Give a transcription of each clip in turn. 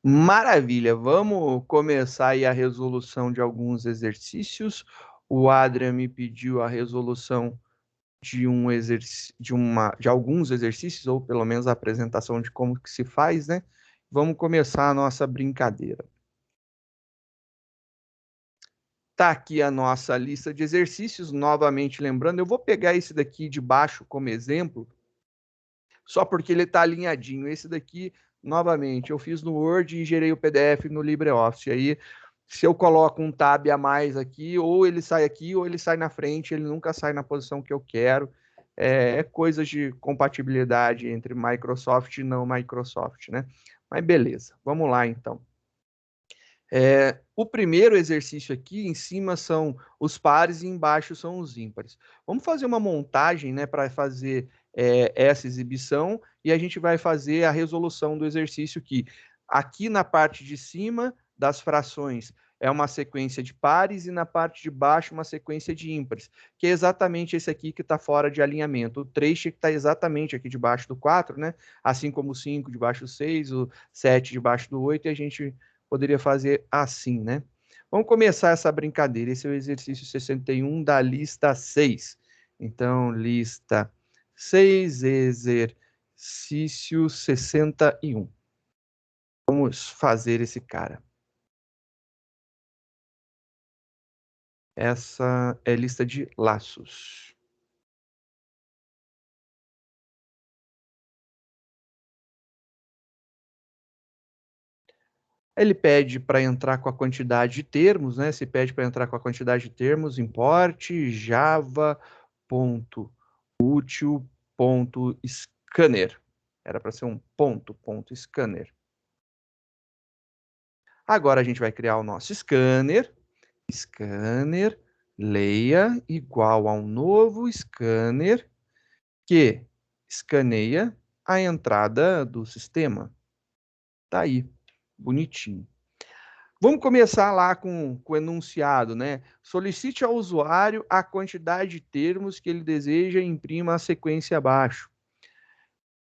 Maravilha, vamos começar aí a resolução de alguns exercícios. O Adrian me pediu a resolução de alguns exercícios, ou pelo menos a apresentação de como que se faz, né? Vamos começar a nossa brincadeira. Tá aqui a nossa lista de exercícios, novamente lembrando, eu vou pegar esse daqui de baixo como exemplo, só porque ele está alinhadinho. Esse daqui, novamente, eu fiz no Word e gerei o PDF no LibreOffice. Aí, se eu coloco um tab a mais aqui, ou ele sai aqui, ou ele sai na frente, ele nunca sai na posição que eu quero. É coisas de compatibilidade entre Microsoft e não Microsoft, né? Mas beleza, vamos lá então. O primeiro exercício aqui, em cima são os pares e embaixo são os ímpares. Vamos fazer uma montagem, né, para fazer essa exibição e a gente vai fazer a resolução do exercício aqui na parte de cima das frações é uma sequência de pares e na parte de baixo uma sequência de ímpares, que é exatamente esse aqui que está fora de alinhamento. O 3 tinha que estar exatamente aqui debaixo do 4, né? Assim como o 5 debaixo do 6, o 7 debaixo do 8, e a gente poderia fazer assim, né? Vamos começar essa brincadeira. Esse é o exercício 61 da lista 6. Então, lista 6, exercício 61. Vamos fazer esse cara. Essa é a lista de laços. Ele pede para entrar com a quantidade de termos, né? Se pede para entrar com a quantidade de termos, importe java.util.scanner. Era para ser um ponto scanner. Agora a gente vai criar o nosso scanner. Scanner leia igual a um novo scanner que escaneia a entrada do sistema. Tá aí, bonitinho. Vamos começar lá com o enunciado, né? Solicite ao usuário a quantidade de termos que ele deseja e imprima a sequência abaixo.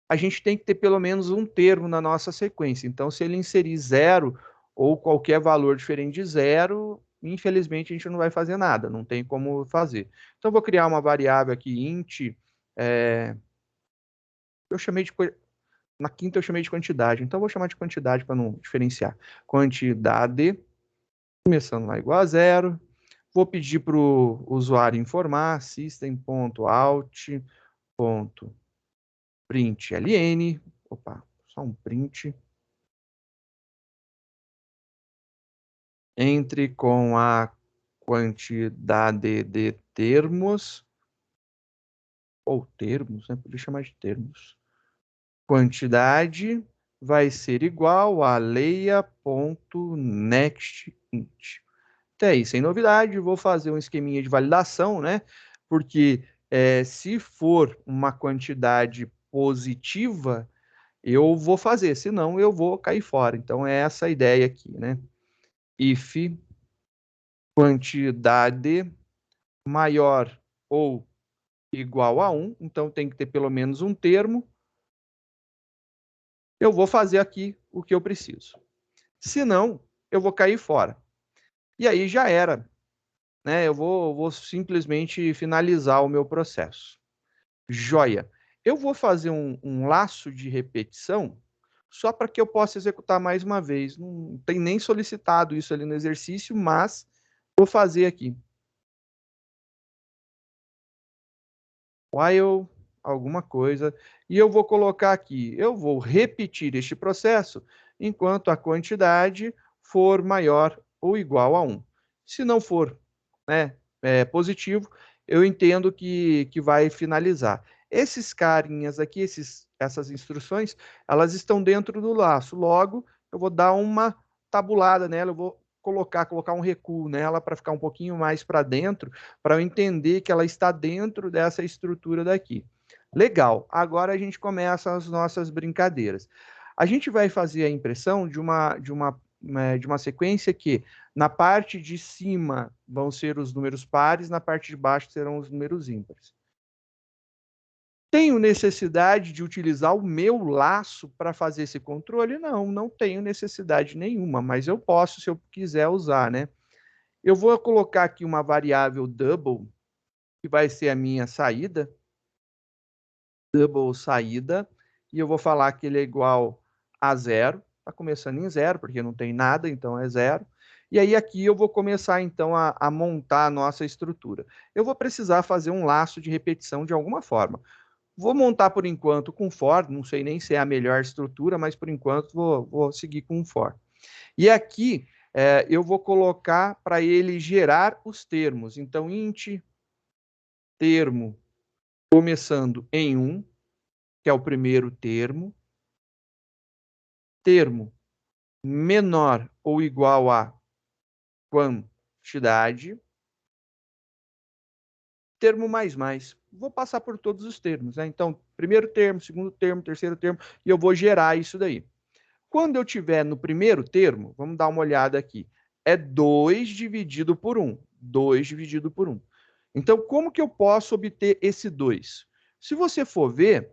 A gente tem que ter pelo menos um termo na nossa sequência. Então, se ele inserir 0 ou qualquer valor diferente de 0, infelizmente a gente não vai fazer nada, não tem como fazer. Então, vou criar uma variável aqui, int, eu chamei de na quinta eu chamei de quantidade, então vou chamar de quantidade para não diferenciar. Quantidade, começando lá igual a 0. Vou pedir para o usuário informar system.out.println. Opa, só um print. Entre com a quantidade de termos, ou termos, né? Podia chamar de termos. Quantidade vai ser igual a leia.nextInt. Até aí, sem novidade, vou fazer um esqueminha de validação, né? Porque se for uma quantidade positiva, eu vou fazer, senão eu vou cair fora. Então, é essa a ideia aqui, né? If quantidade maior ou igual a 1, então tem que ter pelo menos um termo, eu vou fazer aqui o que eu preciso. Senão, eu vou cair fora. E aí já era, né? Eu vou simplesmente finalizar o meu processo. Joia. Eu vou fazer um laço de repetição só para que eu possa executar mais uma vez. Não tem nem solicitado isso ali no exercício, mas vou fazer aqui. While alguma coisa, e eu vou colocar aqui, eu vou repetir este processo enquanto a quantidade for maior ou igual a 1. Se não for, né, positivo, eu entendo que vai finalizar. Esses carinhas aqui, essas instruções, elas estão dentro do laço. Logo, eu vou dar uma tabulada nela, eu vou colocar um recuo nela para ficar um pouquinho mais para dentro, para eu entender que ela está dentro dessa estrutura daqui. Legal, agora a gente começa as nossas brincadeiras. A gente vai fazer a impressão de uma sequência que na parte de cima vão ser os números pares, na parte de baixo serão os números ímpares. Tenho necessidade de utilizar o meu laço para fazer esse controle? Não, não tenho necessidade nenhuma, mas eu posso se eu quiser usar, né? Eu vou colocar aqui uma variável double, que vai ser a minha saída, double saída, e eu vou falar que ele é igual a 0. Está começando em 0, porque não tem nada, então é 0. E aí aqui eu vou começar, então, a montar a nossa estrutura. Eu vou precisar fazer um laço de repetição de alguma forma. Vou montar, por enquanto, com for, não sei nem se é a melhor estrutura, mas, por enquanto, vou seguir com for. E aqui, eu vou colocar para ele gerar os termos. Então, int termo começando em 1, que é o primeiro termo. Termo menor ou igual a quantidade. Termo mais. Vou passar por todos os termos, né? Então, primeiro termo, segundo termo, terceiro termo, e eu vou gerar isso daí. Quando eu tiver no primeiro termo, vamos dar uma olhada aqui. É 2 dividido por 1. 2 dividido por 1. Então, como que eu posso obter esse 2? Se você for ver,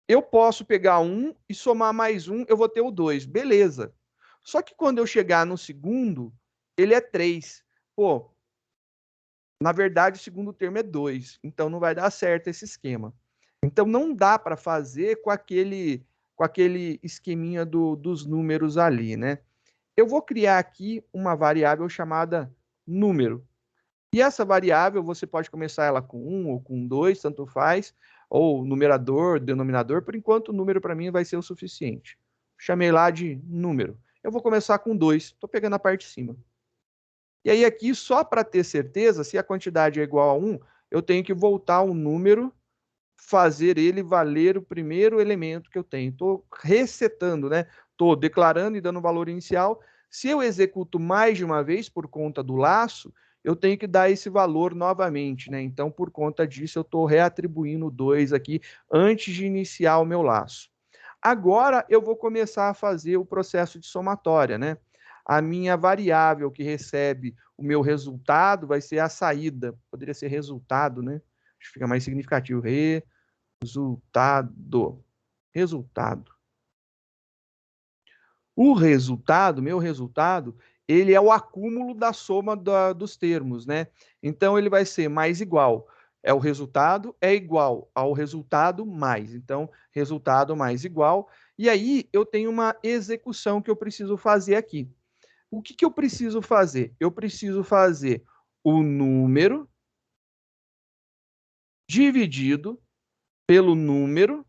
eu posso pegar 1 e somar mais 1, eu vou ter o 2. Beleza. Só que quando eu chegar no segundo, ele é 3. Pô, na verdade, o segundo termo é 2. Então, não vai dar certo esse esquema. Então, não dá para fazer com aquele esqueminha dos números ali, né? Eu vou criar aqui uma variável chamada número. E essa variável, você pode começar ela com 1 ou com 2, tanto faz, ou numerador, denominador. Por enquanto, o número para mim vai ser o suficiente. Chamei lá de número. Eu vou começar com 2. Estou pegando a parte de cima. E aí aqui, só para ter certeza, se a quantidade é igual a 1, eu tenho que voltar ao número, fazer ele valer o primeiro elemento que eu tenho. Estou resetando, né? Estou declarando e dando o valor inicial. Se eu executo mais de uma vez por conta do laço, eu tenho que dar esse valor novamente, né? Então, por conta disso, eu estou reatribuindo 2 aqui antes de iniciar o meu laço. Agora, eu vou começar a fazer o processo de somatória, né? A minha variável que recebe o meu resultado vai ser a saída. Poderia ser resultado, né? Acho que fica mais significativo. Resultado. Resultado. O resultado, meu resultado, ele é o acúmulo da soma dos termos, né? Então, ele vai ser mais igual. O resultado é igual ao resultado mais. Então, resultado mais igual. E aí, eu tenho uma execução que eu preciso fazer aqui. O que eu preciso fazer? Eu preciso fazer o número dividido pelo número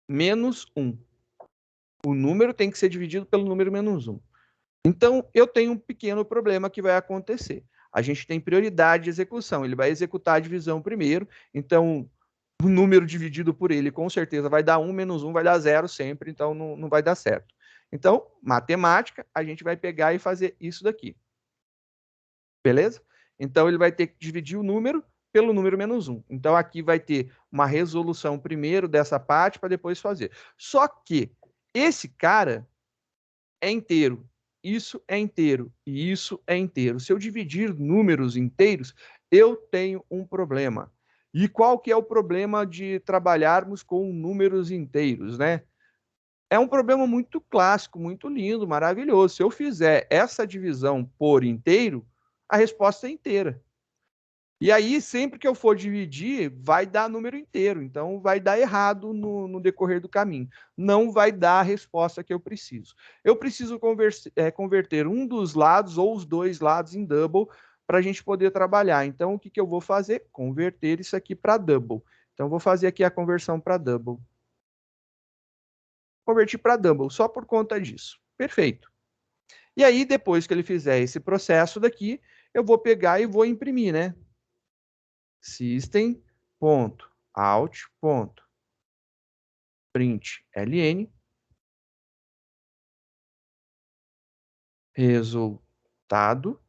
menos 1. O número tem que ser dividido pelo número menos 1. Então, eu tenho um pequeno problema que vai acontecer. A gente tem prioridade de execução. Ele vai executar a divisão primeiro. Então, o número dividido por ele, com certeza, vai dar 1 menos 1, vai dar 0 sempre. Então, não vai dar certo. Então, matemática, a gente vai pegar e fazer isso daqui. Beleza? Então, ele vai ter que dividir o número pelo número menos 1. Então, aqui vai ter uma resolução primeiro dessa parte para depois fazer. Só que esse cara é inteiro, isso é inteiro e isso é inteiro. Se eu dividir números inteiros, eu tenho um problema. E qual que é o problema de trabalharmos com números inteiros, né? É um problema muito clássico, muito lindo, maravilhoso. Se eu fizer essa divisão por inteiro, a resposta é inteira. E aí, sempre que eu for dividir, vai dar número inteiro. Então, vai dar errado no decorrer do caminho. Não vai dar a resposta que eu preciso. Eu preciso converter um dos lados ou os dois lados em double para a gente poder trabalhar. Então, o que eu vou fazer? Converter isso aqui para double. Então, vou fazer aqui a conversão para double. Converti para double, só por conta disso. Perfeito. E aí, depois que ele fizer esse processo daqui, eu vou pegar e vou imprimir, né? System.out.println resultado,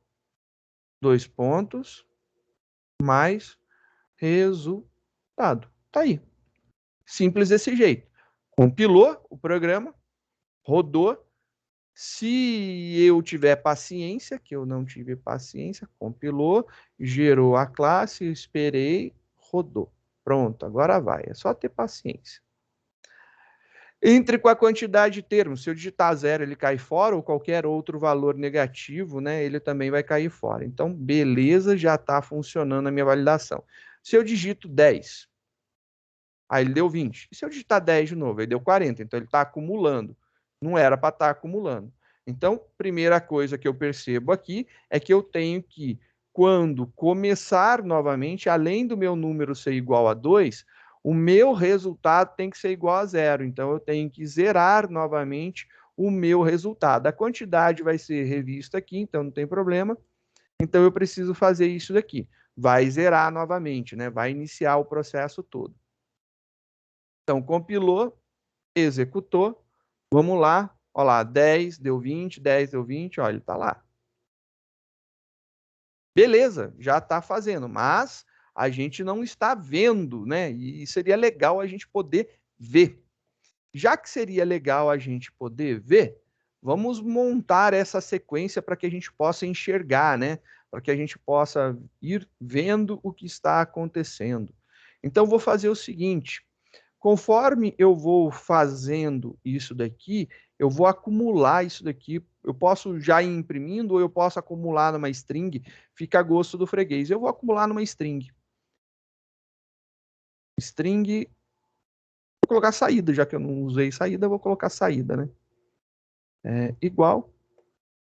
dois pontos, mais resultado. Tá aí. Simples desse jeito. Compilou o programa, rodou, Se eu tiver paciência, que eu não tive paciência, compilou, gerou a classe, esperei, rodou. Pronto, agora vai. É só ter paciência. Entre com a quantidade de termos. Se eu digitar 0, ele cai fora, ou qualquer outro valor negativo, né, ele também vai cair fora. Então, beleza, já está funcionando a minha validação. Se eu digito 10, aí ele deu 20. E se eu digitar 10 de novo, aí deu 40. Então, ele está acumulando. Não era para estar acumulando. Então, primeira coisa que eu percebo aqui é que eu tenho que, quando começar novamente, além do meu número ser igual a 2, o meu resultado tem que ser igual a 0. Então, eu tenho que zerar novamente o meu resultado. A quantidade vai ser revista aqui, então não tem problema. Então, eu preciso fazer isso daqui. Vai zerar novamente, né? Vai iniciar o processo todo. Então, compilou, executou. Vamos lá. Olha lá, 10 deu 20, 10 deu 20, olha, ele está lá. Beleza, já está fazendo, mas a gente não está vendo, né? E seria legal a gente poder ver. Já que seria legal a gente poder ver, vamos montar essa sequência para que a gente possa enxergar, né? Para que a gente possa ir vendo o que está acontecendo. Então, vou fazer o seguinte: conforme eu vou fazendo isso daqui, eu vou acumular isso daqui. Eu posso já ir imprimindo ou eu posso acumular numa string, fica a gosto do freguês. Eu vou acumular numa string. String, vou colocar saída, já que eu não usei saída, eu vou colocar saída, né? Igual,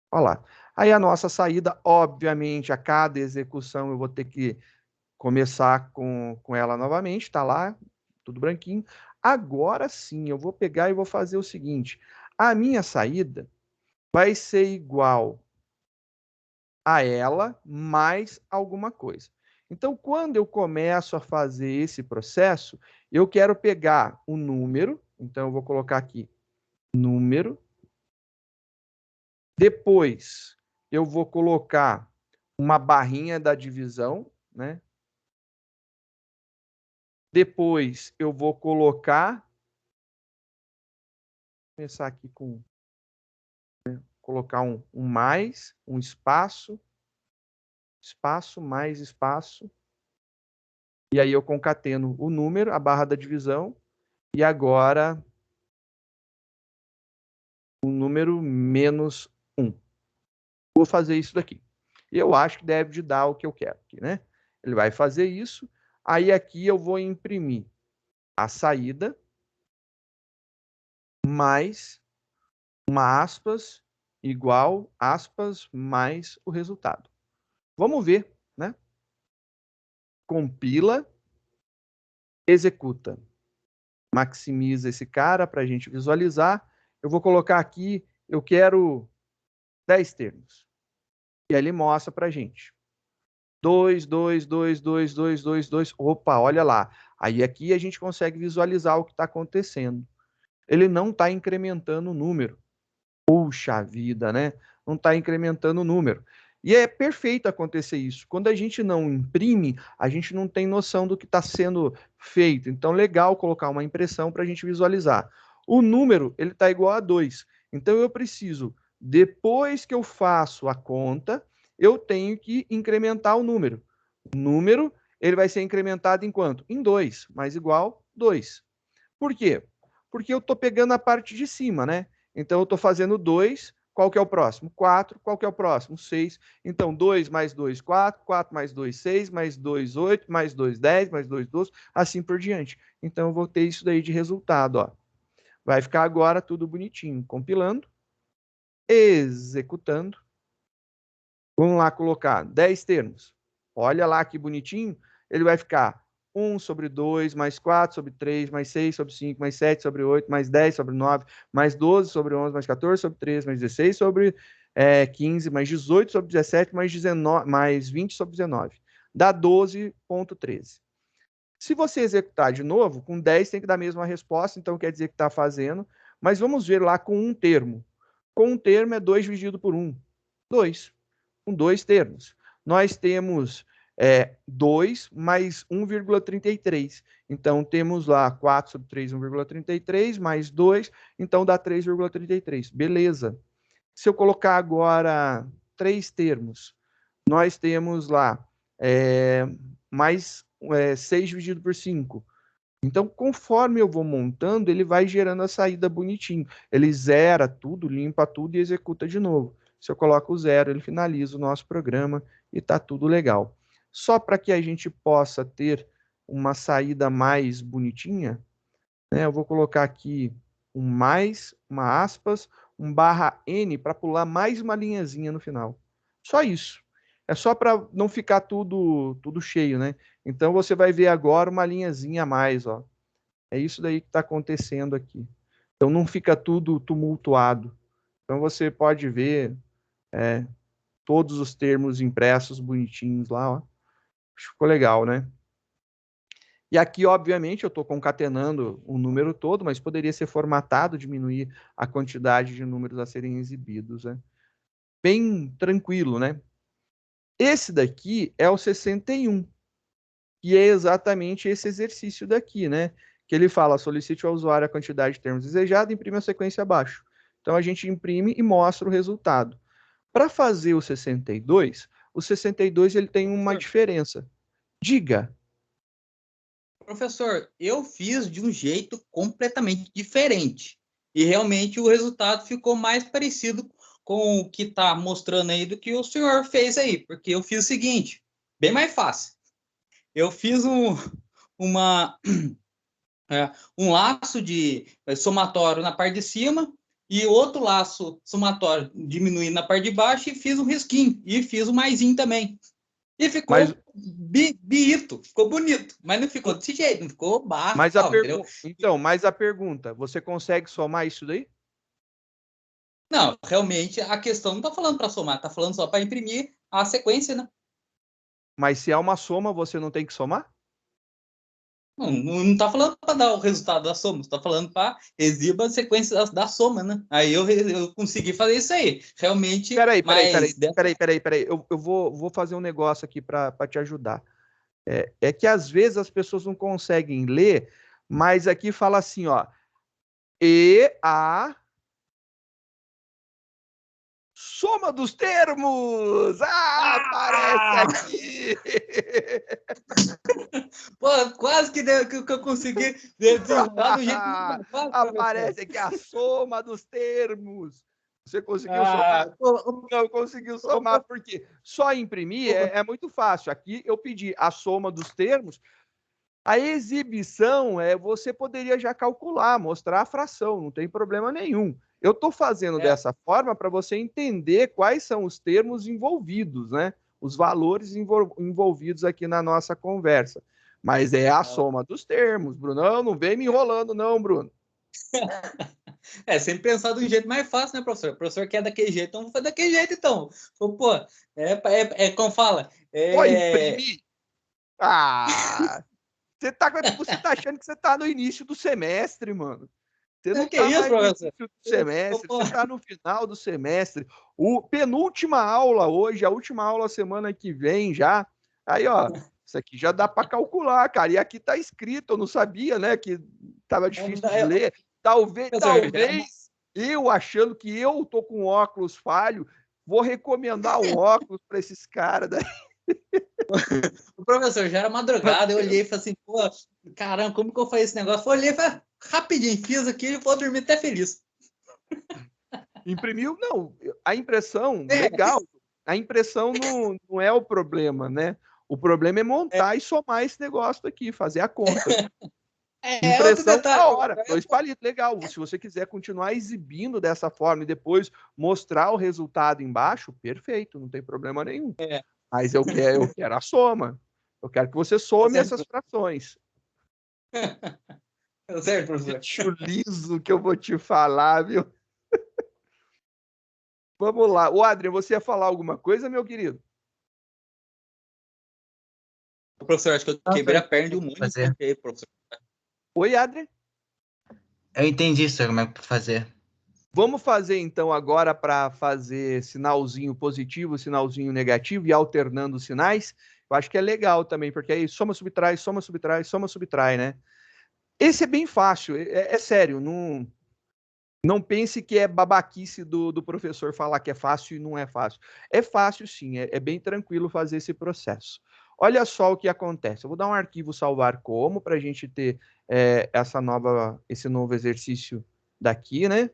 olha lá. Aí a nossa saída, obviamente, a cada execução eu vou ter que começar com ela novamente, tá lá, tudo branquinho. Agora sim, eu vou pegar e vou fazer o seguinte: a minha saída vai ser igual a ela mais alguma coisa. Então, quando eu começo a fazer esse processo, eu quero pegar o número, então eu vou colocar aqui número. Depois, eu vou colocar uma barrinha da divisão, né? Depois, eu vou colocar, vou começar aqui com, colocar um mais, um espaço, espaço, mais espaço, e aí eu concateno o número, a barra da divisão, e agora o número menos 1. Vou fazer isso daqui. Eu acho que deve de dar o que eu quero aqui, né? Ele vai fazer isso, aí aqui eu vou imprimir a saída, mais uma aspas, igual aspas, mais o resultado. Vamos ver, né? Compila, executa. Maximiza esse cara para a gente visualizar. Eu vou colocar aqui, eu quero 10 termos. E aí ele mostra para a gente. 2, 2, 2, 2, 2, 2, 2. Opa, olha lá. Aí aqui a gente consegue visualizar o que está acontecendo. Ele não está incrementando o número. Puxa vida, né? Não está incrementando o número. E é perfeito acontecer isso. Quando a gente não imprime, a gente não tem noção do que está sendo feito. Então, legal colocar uma impressão para a gente visualizar. O número, ele está igual a 2. Então, eu preciso, depois que eu faço a conta, eu tenho que incrementar o número. O número, ele vai ser incrementado em quanto? Em 2, mais igual 2. Por quê? Porque eu estou pegando a parte de cima, né? Então, eu estou fazendo 2, qual que é o próximo? 4, qual que é o próximo? 6. Então, 2 mais 2, 4, 4 mais 2, 6, mais 2, 8, mais 2, 10, mais 2, 12, assim por diante. Então, eu vou ter isso daí de resultado, ó. Vai ficar agora tudo bonitinho. Compilando, executando. Vamos lá colocar 10 termos. Olha lá que bonitinho. Ele vai ficar 1 sobre 2, mais 4 sobre 3, mais 6 sobre 5, mais 7 sobre 8, mais 10 sobre 9, mais 12 sobre 11, mais 14 sobre 13, mais 16 sobre 15, mais 18 sobre 17, mais 19, mais 20 sobre 19. Dá 12,13. Se você executar de novo, com 10 tem que dar a mesma resposta, então quer dizer que está fazendo. Mas vamos ver lá com um termo. Com um termo é 2 dividido por 1. 2. Com 2 termos. Nós temos 2 mais 1,33. Então, temos lá 4 sobre 3, 1,33, mais 2, então dá 3,33. Beleza. Se eu colocar agora 3 termos, nós temos lá mais 6 dividido por 5. Então, conforme eu vou montando, ele vai gerando a saída bonitinho. Ele zera tudo, limpa tudo e executa de novo. Se eu coloco o 0, ele finaliza o nosso programa e está tudo legal. Só para que a gente possa ter uma saída mais bonitinha, né, eu vou colocar aqui um mais, uma aspas, um barra N para pular mais uma linhazinha no final. Só isso. É só para não ficar tudo cheio, né? Então você vai ver agora uma linhazinha a mais, ó. É isso daí que está acontecendo aqui. Então não fica tudo tumultuado. Então você pode ver todos os termos impressos bonitinhos lá, ó. Ficou legal, né? E aqui, obviamente, eu estou concatenando o número todo, mas poderia ser formatado, diminuir a quantidade de números a serem exibidos, né? Bem tranquilo, né? Esse daqui é o 61, e é exatamente esse exercício daqui, né? Que ele fala, solicite ao usuário a quantidade de termos desejada, imprime a sequência abaixo. Então, a gente imprime e mostra o resultado. Para fazer o 62 ele tem uma diferença. Diga. Professor, eu fiz de um jeito completamente diferente. E realmente o resultado ficou mais parecido com o que está mostrando aí do que o senhor fez aí. Porque eu fiz o seguinte, bem mais fácil. Eu fiz uma, um laço de somatório na parte de cima e outro laço somatório diminuindo na parte de baixo e fiz um risquinho. E fiz o maisinho também. E Mas, ficou bonito, ficou bonito, mas não ficou desse jeito, não ficou barro, mas a entendeu? pergunta, então, mas a pergunta, você consegue somar isso daí? Não, realmente a questão não está falando para somar, está falando só para imprimir a sequência, né? Mas se é uma soma, você não tem que somar? Não está falando para dar o resultado da soma, está falando para exiba a sequência da soma, né? Aí eu consegui fazer isso aí, realmente, Peraí, peraí, peraí, mas dessa... peraí, peraí, peraí. Eu vou fazer um negócio aqui para te ajudar. É que às vezes as pessoas não conseguem ler, mas aqui fala assim, ó. E a soma dos termos! Ah, aparece Ah! aqui! Pô, quase que, que eu consegui desenrolar do jeito mais fácil, professor. Aparece aqui a soma dos termos. Você conseguiu somar? Ah, pô, Não conseguiu pô, somar, porque só imprimir é muito fácil. Aqui eu pedi a soma dos termos. A exibição você poderia já calcular, mostrar a fração, não tem problema nenhum. Eu estou fazendo é, dessa forma para você entender quais são os termos envolvidos, né? Os valores envolvidos aqui na nossa conversa. Mas é a soma dos termos, Brunão. Não vem me enrolando, não, Bruno. sempre pensar de um jeito mais fácil, né, professor? O professor quer daquele jeito, então vamos fazer daquele jeito, então. Pô, como fala, Pô, imprimir? Ah! Você tá achando que você tá no início do semestre, mano. Você não que tá isso, mais no professor? início do semestre, você tá no final do semestre. O penúltima aula hoje, a última aula semana que vem já. Aí, ó, isso aqui já dá para calcular, cara. E aqui tá escrito, eu não sabia, né, que tava difícil de ler. Professor, Talvez eu achando que eu tô com óculos falho, vou recomendar um óculos para esses caras daí. o professor já era madrugada, eu olhei e falei assim, pô, caramba, como que eu faço esse negócio? Eu olhei e falei, rapidinho, fiz aqui e vou dormir até feliz. Imprimiu? Não, a impressão, É, legal. A impressão não é o problema, né? O problema é montar e somar esse negócio aqui, fazer a conta. outro Impressão detalhe, da hora, professor. 2 palitos, legal. Se você quiser continuar exibindo dessa forma e depois mostrar o resultado embaixo, perfeito, não tem problema nenhum. É, Mas eu quero a soma. Eu quero que você tá some certo, essas frações. tá certo, professor. Bicho liso que eu vou te falar, viu? Vamos lá. O Adrian, você ia falar alguma coisa, meu querido? Professor, acho que eu Nossa, quebrei eu a perna de um entendi monte de fazer. gente aí, professor. Oi, Adrian. Eu entendi, senhor, como é que fazer. Vamos fazer então agora para fazer sinalzinho positivo, sinalzinho negativo e alternando os sinais. Eu acho que é legal também, porque aí soma, subtrai, soma, subtrai, soma, subtrai, né? Esse é bem fácil, é sério, não, Não pense que é babaquice do professor falar que é fácil e não é fácil. É fácil sim, é bem tranquilo fazer esse processo. Olha só o que acontece. Eu vou dar um arquivo salvar como para a gente ter esse novo exercício daqui, né?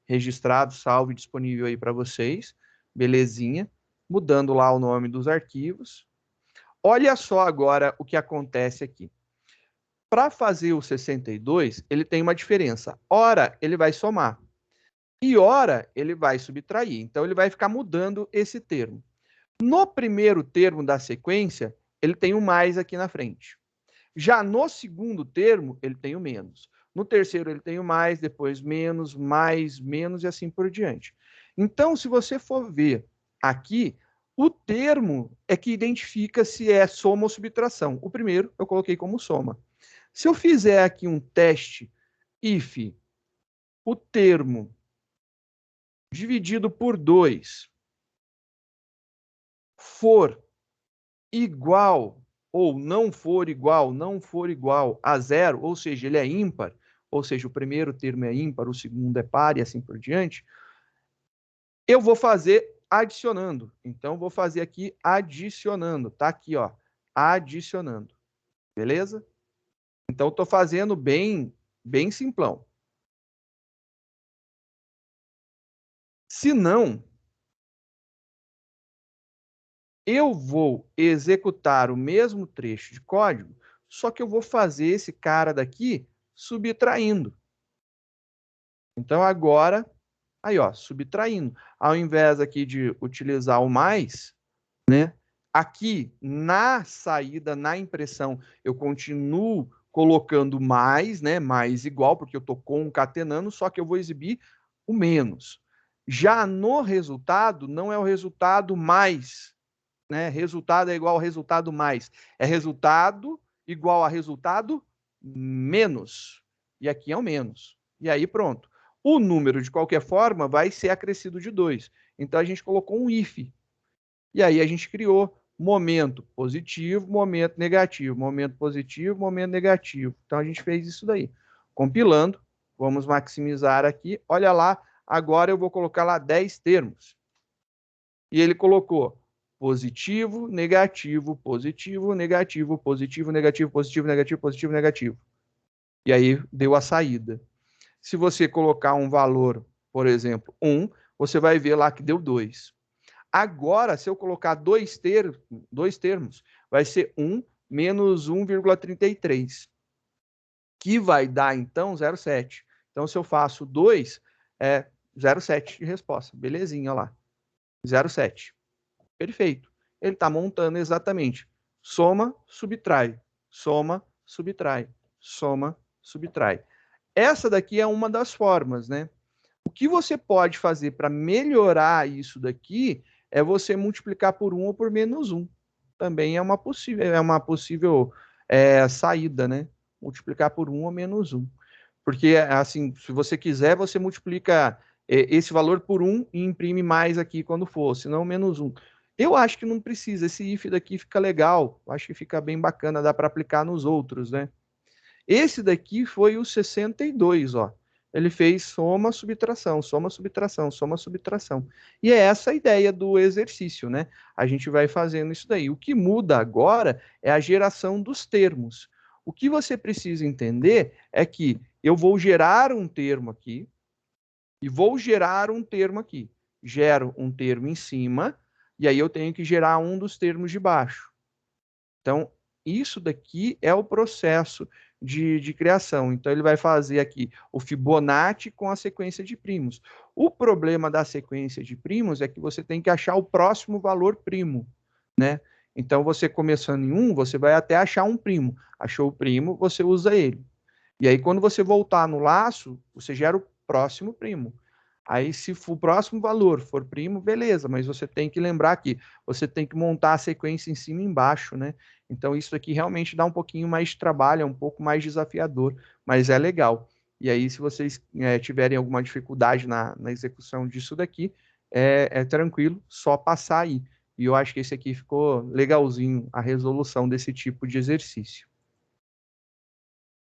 Registrado, salvo e disponível aí para vocês. Belezinha. Mudando lá o nome dos arquivos. Olha só agora o que acontece aqui. Para fazer o 62, ele tem uma diferença. Ora, ele vai somar. E ora, ele vai subtrair. Então, ele vai ficar mudando esse termo. No primeiro termo da sequência, ele tem o mais aqui na frente. Já no segundo termo, ele tem o menos. No terceiro, ele tem o mais, depois menos, mais, menos e assim por diante. Então, se você for ver aqui, o termo é que identifica se é soma ou subtração. O primeiro eu coloquei como soma. Se eu fizer aqui um teste if o termo dividido por 2 for igual ou não for igual a zero, ou seja, ele é ímpar, ou seja, o primeiro termo é ímpar, o segundo é par e assim por diante, eu vou fazer adicionando. Então, vou fazer aqui adicionando. Tá aqui, ó, adicionando. Beleza? Então, estou fazendo bem simplão. Se não, eu vou executar o mesmo trecho de código, só que eu vou fazer esse cara daqui subtraindo. Então, agora, aí, ó, subtraindo. Ao invés aqui de utilizar o mais, né? Aqui, na saída, na impressão, eu continuo colocando mais, né? Mais igual, porque eu estou concatenando, só que eu vou exibir o menos. Já no resultado, não é o resultado mais, né? Resultado é igual ao resultado mais. É resultado igual a resultado menos. E aqui é o menos. E aí pronto. O número, de qualquer forma, vai ser acrescido de 2. Então a gente colocou um if. E aí a gente criou momento positivo, momento negativo, momento positivo, momento negativo. Então a gente fez isso daí. Compilando, vamos maximizar aqui. Olha lá, agora eu vou colocar lá 10 termos. E ele colocou positivo, negativo, positivo, negativo, positivo, negativo, positivo, negativo, positivo, negativo. E aí deu a saída. Se você colocar um valor, por exemplo, 1, você vai ver lá que deu 2. Agora, se eu colocar dois termos, vai ser 1 menos 1,33, que vai dar, então, 0,7. Então, se eu faço 2, é 0,7 de resposta. Belezinha lá. 0,7. Perfeito. Ele está montando exatamente soma, subtrai, soma, subtrai, soma, subtrai. Essa daqui é uma das formas, né? O que você pode fazer para melhorar isso daqui é você multiplicar por 1 ou por menos 1. Também é uma possível saída, né? Multiplicar por 1 ou menos 1. Porque, assim, se você quiser, você multiplica esse valor por 1 e imprime mais aqui quando for, senão menos 1. Eu acho que não precisa. Esse if daqui fica legal. Acho que fica bem bacana, dá para aplicar nos outros, né? Esse daqui foi o 62, ó. Ele fez soma, subtração, soma, subtração, soma, subtração. E é essa a ideia do exercício, né? A gente vai fazendo isso daí. O que muda agora é a geração dos termos. O que você precisa entender é que eu vou gerar um termo aqui e vou gerar um termo aqui. Gero um termo em cima e aí eu tenho que gerar um dos termos de baixo. Então, isso daqui é o processo de criação. Então, ele vai fazer aqui o Fibonacci com a sequência de primos. O problema da sequência de primos é que você tem que achar o próximo valor primo, né? Então, você começando em 1, você vai até achar um primo. Achou o primo, você usa ele. E aí, quando você voltar no laço, você gera o próximo primo. Aí, se o próximo valor for primo, beleza, mas você tem que lembrar que você tem que montar a sequência em cima e embaixo, né? Então, isso aqui realmente dá um pouquinho mais de trabalho, é um pouco mais desafiador, mas é legal. E aí, se vocês tiverem alguma dificuldade na execução disso daqui, é tranquilo, só passar aí. E eu acho que esse aqui ficou legalzinho, a resolução desse tipo de exercício.